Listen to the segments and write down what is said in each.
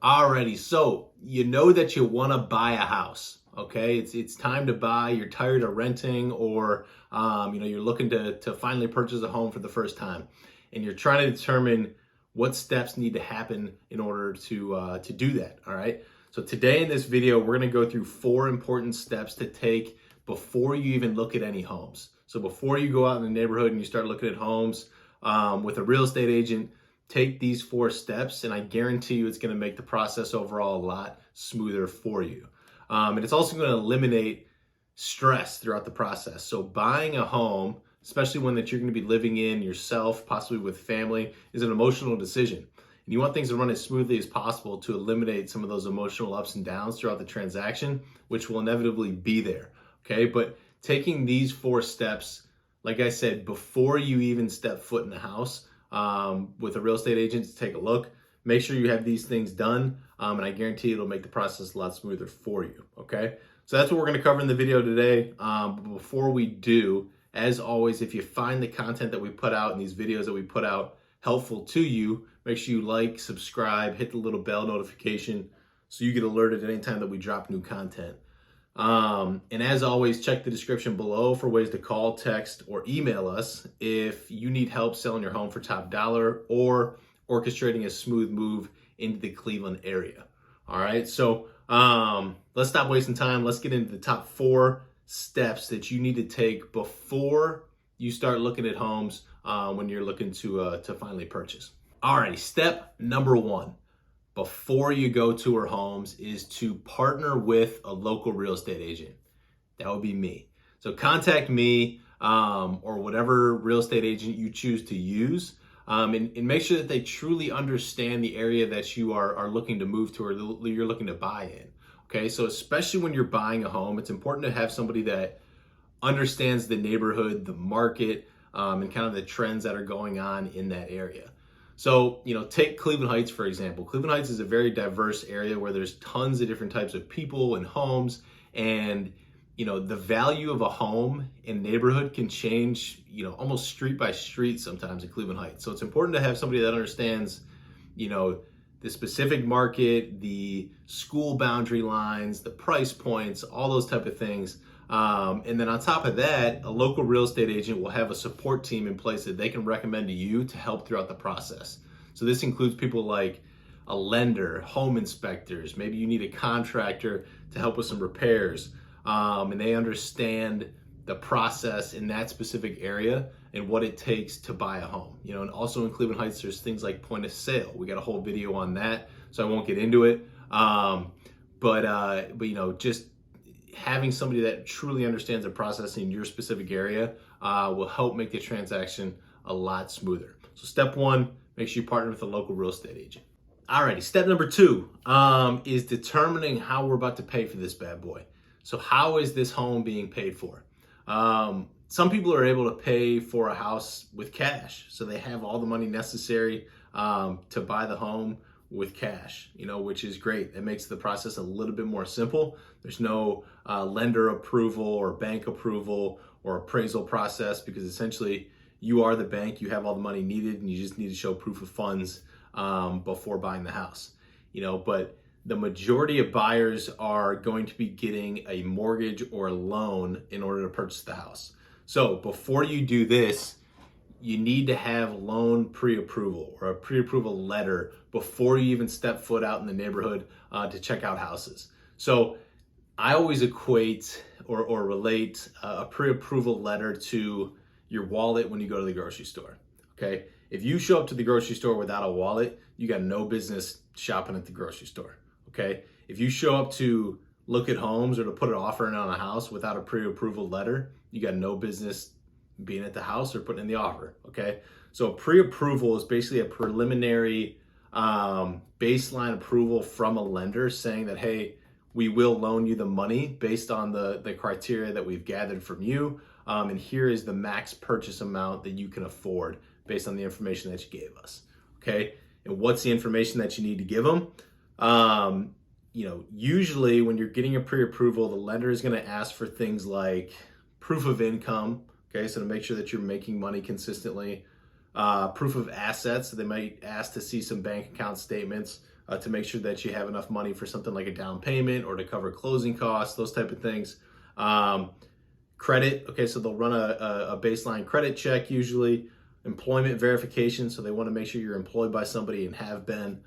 Alrighty, so you know that you want to buy a house. Okay, it's time to buy. You're tired of renting, or you're looking to finally purchase a home for the first time, and you're trying to determine what steps need to happen in order to do that. All right. So today in this video, we're going to go through 4 important steps to take before you even look at any homes. So before you go out in the neighborhood and you start looking at homes with a real estate agent, take these 4 steps, and I guarantee you it's going to make the process overall a lot smoother for you. And it's also going to eliminate stress throughout the process. So buying a home, especially one that you're going to be living in yourself, possibly with family, is an emotional decision. And you want things to run as smoothly as possible to eliminate some of those emotional ups and downs throughout the transaction, which will inevitably be there. Okay, but taking these 4 steps, like I said, before you even step foot in the house, with a real estate agent to take a look, make sure you have these things done, and I guarantee it'll make the process a lot smoother for you. Okay, so that's what we're going to cover in the video today. But before we do, as always, if you find the content that we put out and these videos that we put out helpful to you, make sure you like, subscribe, hit the little bell notification so you get alerted anytime that we drop new content. And as always, check the description below for ways to call, text, or email us if you need help selling your home for top dollar or orchestrating a smooth move into the Cleveland area. All right, so let's stop wasting time. Let's get into the top 4 steps that you need to take before you start looking at homes when you're looking to finally purchase. All right, step number 1. Before you go tour homes is to partner with a local real estate agent. That would be me. So contact me or whatever real estate agent you choose to use, and make sure that they truly understand the area that you are looking to move to or you're looking to buy in. Okay, so especially when you're buying a home, it's important to have somebody that understands the neighborhood, the market, and kind of the trends that are going on in that area. So, take Cleveland Heights, for example. Cleveland Heights is a very diverse area where there's tons of different types of people and homes. And, the value of a home in neighborhood can change, almost street by street sometimes in Cleveland Heights. So it's important to have somebody that understands, the specific market, the school boundary lines, the price points, all those type of things. And then on top of that, a local real estate agent will have a support team in place that they can recommend to you to help throughout the process. So this includes people like a lender, home inspectors, maybe you need a contractor to help with some repairs, and they understand the process in that specific area and what it takes to buy a home. And also in Cleveland Heights, there's things like point of sale. We got a whole video on that, so I won't get into it. But just having somebody that truly understands the process in your specific area will help make the transaction a lot smoother. So step 1, make sure you partner with a local real estate agent. Alrighty, step number 2 is determining how we're about to pay for this bad boy. So how is this home being paid for? Some people are able to pay for a house with cash. So they have all the money necessary to buy the home with cash, which is great. It makes the process a little bit more simple. There's no lender approval or bank approval or appraisal process, because essentially you are the bank, you have all the money needed, and you just need to show proof of funds before buying the house. But the majority of buyers are going to be getting a mortgage or a loan in order to purchase the house. So before you do this, you need to have loan pre-approval or a pre-approval letter before you even step foot out in the neighborhood to check out houses. So I always equate or relate a pre-approval letter to your wallet when you go to the grocery store. Okay, if you show up to the grocery store without a wallet, you got no business shopping at the grocery store. Okay, if you show up to look at homes or to put an offer in on a house without a pre-approval letter, you got no business being at the house or putting in the offer. Okay, so pre-approval is basically a preliminary baseline approval from a lender saying that, hey, we will loan you the money based on the criteria that we've gathered from you, and here is the max purchase amount that you can afford based on the information that you gave us. Okay, and what's the information that you need to give them? Usually when you're getting a pre-approval, the lender is going to ask for things like proof of income. Okay, so to make sure that you're making money consistently, proof of assets. So they might ask to see some bank account statements, to make sure that you have enough money for something like a down payment or to cover closing costs, those type of things. Credit, okay, so they'll run a baseline credit check usually. Employment verification, so they want to make sure you're employed by somebody and have been.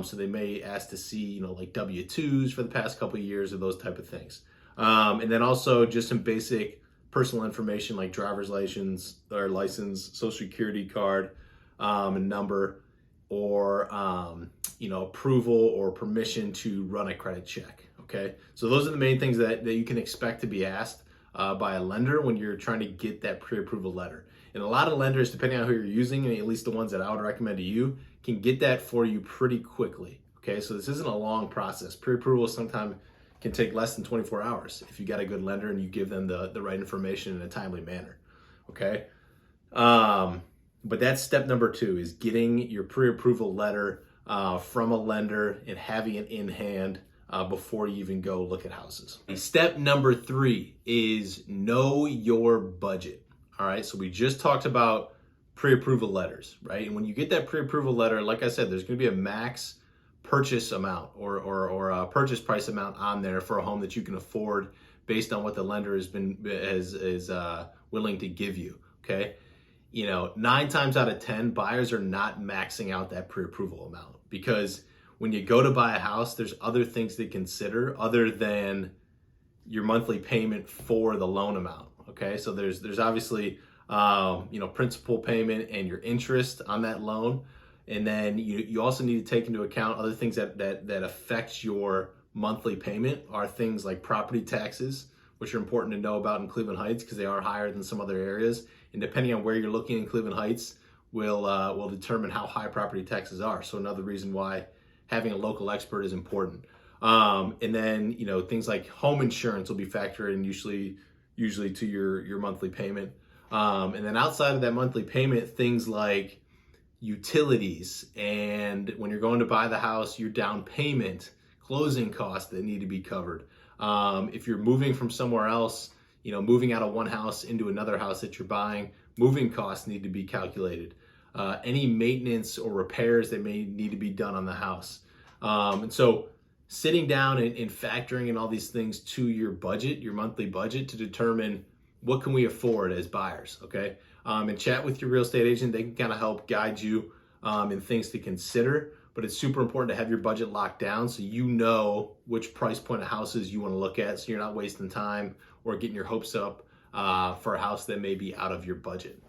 So they may ask to see, like W-2s for the past couple of years or those type of things. And then also just some basic personal information like driver's license, social security card, and number, or approval or permission to run a credit check. Okay, so those are the main things that you can expect to be asked by a lender when you're trying to get that pre-approval letter. And a lot of lenders, depending on who you're using, and at least the ones that I would recommend to you, can get that for you pretty quickly. Okay, so this isn't a long process. Pre-approval sometimes can take less than 24 hours if you got a good lender and you give them the right information in a timely manner. Okay, but that's step number 2, is getting your pre-approval letter from a lender and having it in hand before you even go look at houses. Step number 3 is know your budget. All right, so we just talked about pre-approval letters, right? And when you get that pre-approval letter, like I said, there's going to be a max purchase amount or a purchase price amount on there for a home that you can afford based on what the lender is willing to give you. Okay, 9 times out of 10, buyers are not maxing out that pre-approval amount, because when you go to buy a house, there's other things to consider other than your monthly payment for the loan amount. Okay, so there's obviously principal payment and your interest on that loan, and then you also need to take into account other things that affect your monthly payment are things like property taxes, which are important to know about in Cleveland Heights because they are higher than some other areas, and depending on where you're looking in Cleveland Heights will determine how high property taxes are. So another reason why having a local expert is important. And then things like home insurance will be factored in usually to your monthly payment. And then outside of that monthly payment, things like utilities, and when you're going to buy the house, your down payment, closing costs that need to be covered. If you're moving from somewhere else, moving out of one house into another house that you're buying, moving costs need to be calculated. Any maintenance or repairs that may need to be done on the house. And so sitting down and factoring in all these things to your budget, your monthly budget, to determine what can we afford as buyers, okay? And chat with your real estate agent. They can kind of help guide you in things to consider, but it's super important to have your budget locked down so you know which price point of houses you want to look at, so you're not wasting time or getting your hopes up for a house that may be out of your budget.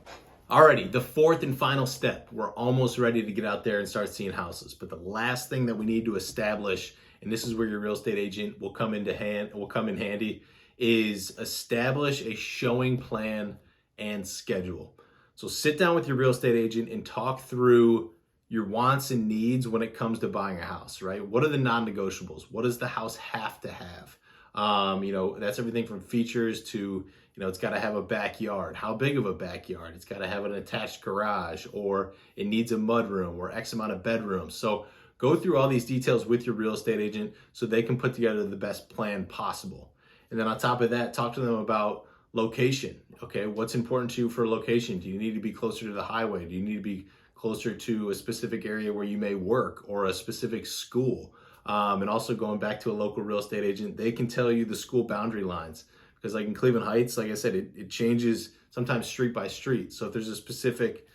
Alrighty, the 4th and final step. We're almost ready to get out there and start seeing houses, but the last thing that we need to establish, and this is where your real estate agent will come in handy, is establish a showing plan and schedule. So sit down with your real estate agent and talk through your wants and needs when it comes to buying a house, right? What are the non-negotiables? What does the house have to have? That's everything from features to, it's got to have a backyard. How big of a backyard? It's got to have an attached garage, or it needs a mudroom, or X amount of bedrooms. So go through all these details with your real estate agent so they can put together the best plan possible. And then on top of that, talk to them about location. Okay, what's important to you for location? Do you need to be closer to the highway? Do you need to be closer to a specific area where you may work, or a specific school? And also going back to a local real estate agent, they can tell you the school boundary lines. Because like in Cleveland Heights, like I said, it changes sometimes street by street. So if there's a specific,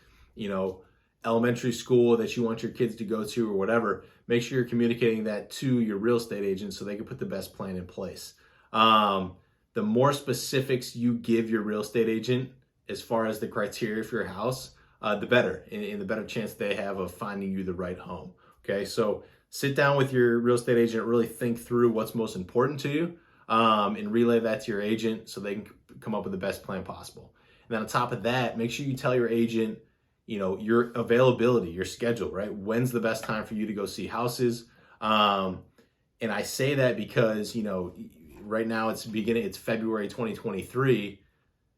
elementary school that you want your kids to go to or whatever, make sure you're communicating that to your real estate agent so they can put the best plan in place. The more specifics you give your real estate agent as far as the criteria for your house, the better, and the better chance they have of finding you the right home. Okay, so sit down with your real estate agent, really think through what's most important to you, and relay that to your agent so they can come up with the best plan possible. And then on top of that, make sure you tell your agent, your availability, your schedule, right? When's the best time for you to go see houses? And I say that because, right now it's February 2023.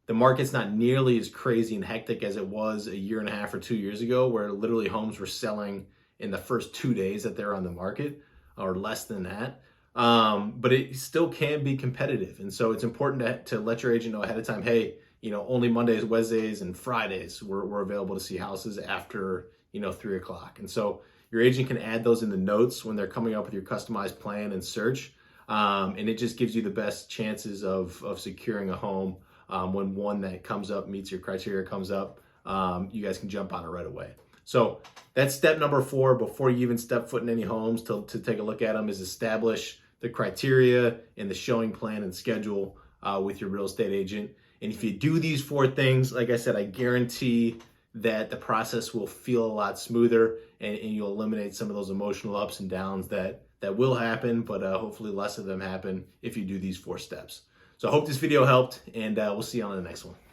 The market's not nearly as crazy and hectic as it was a year and a half or 2 years ago, where literally homes were selling in the first 2 days that they're on the market, or less than that. But it still can be competitive. And so it's important to let your agent know ahead of time, hey, only Mondays, Wednesdays, and Fridays we're available to see houses after, 3 o'clock. And so, Your agent can add those in the notes when they're coming up with your customized plan and search. And it just gives you the best chances of securing a home when one that comes up, meets your criteria, comes up. You guys can jump on it right away. So that's step number 4 before you even step foot in any homes to take a look at them, is establish the criteria and the showing plan and schedule with your real estate agent. And if you do these 4 things, like I said, I guarantee that the process will feel a lot smoother, and you'll eliminate some of those emotional ups and downs that will happen, but hopefully less of them happen if you do these 4 steps. So I hope this video helped, and we'll see you on the next one.